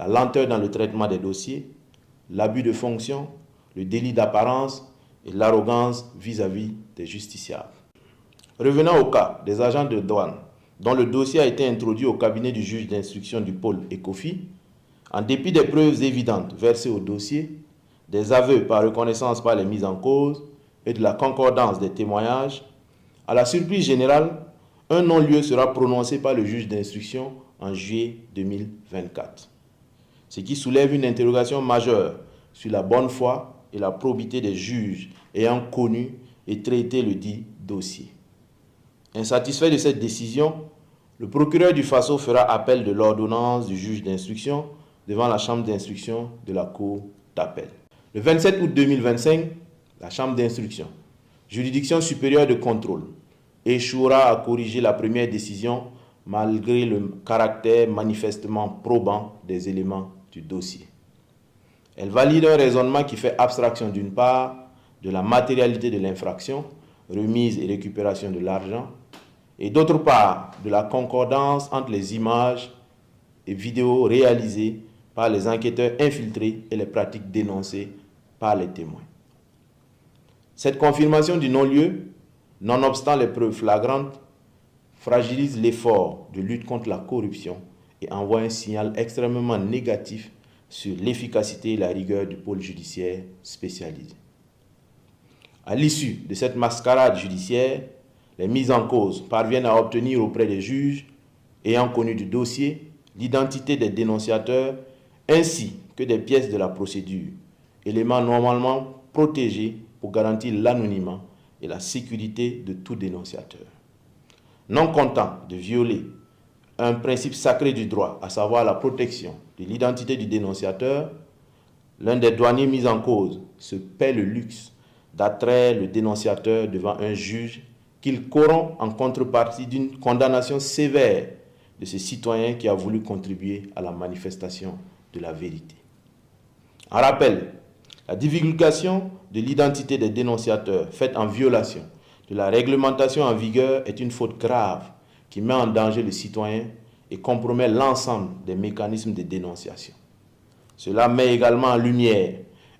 lenteur dans le traitement des dossiers, l'abus de fonction, le délit d'apparence et l'arrogance vis-à-vis des justiciables. Revenons au cas des agents de douane dont le dossier a été introduit au cabinet du juge d'instruction du pôle ECOFI, en dépit des preuves évidentes versées au dossier, des aveux par reconnaissance par les mises en cause et de la concordance des témoignages, à la surprise générale, un non-lieu sera prononcé par le juge d'instruction en juillet 2024. Ce qui soulève une interrogation majeure sur la bonne foi et la probité des juges ayant connu et traité le dit dossier. Insatisfait de cette décision, le procureur du Faso fera appel de l'ordonnance du juge d'instruction devant la chambre d'instruction de la cour d'appel. Le 27 août 2025, la chambre d'instruction, juridiction supérieure de contrôle, échouera à corriger la première décision malgré le caractère manifestement probant des éléments du dossier. Elle valide un raisonnement qui fait abstraction d'une part de la matérialité de l'infraction, remise et récupération de l'argent, et d'autre part de la concordance entre les images et vidéos réalisées par les enquêteurs infiltrés et les pratiques dénoncées par les témoins. Cette confirmation du non-lieu, nonobstant les preuves flagrantes, fragilise l'effort de lutte contre la corruption et envoie un signal extrêmement négatif sur l'efficacité et la rigueur du pôle judiciaire spécialisé. À l'issue de cette mascarade judiciaire, les mises en cause parviennent à obtenir auprès des juges ayant connu du dossier l'identité des dénonciateurs ainsi que des pièces de la procédure, éléments normalement protégés pour garantir l'anonymat et la sécurité de tout dénonciateur. Non content de violer un principe sacré du droit, à savoir la protection de l'identité du dénonciateur, l'un des douaniers mis en cause se paie le luxe d'attraire le dénonciateur devant un juge qu'il corrompt en contrepartie d'une condamnation sévère de ce citoyen qui a voulu contribuer à la manifestation de la vérité. En rappel, la divulgation de l'identité des dénonciateurs faite en violation de la réglementation en vigueur est une faute grave qui met en danger le citoyen et compromet l'ensemble des mécanismes de dénonciation. Cela met également en lumière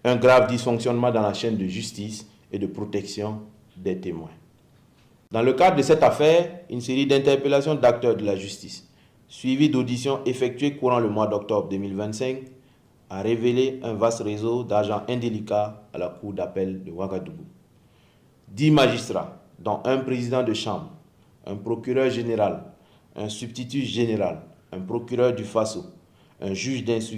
un grave dysfonctionnement dans la chaîne de justice et de protection des témoins. Dans le cadre de cette affaire, une série d'interpellations d'acteurs de la justice, suivies d'auditions effectuées courant le mois d'octobre 2025, a révélé un vaste réseau d'agents indélicats à la cour d'appel de Ouagadougou. 10 magistrats, dont un président de chambre, un procureur général, un substitut général, un procureur du Faso, un juge d'instruction,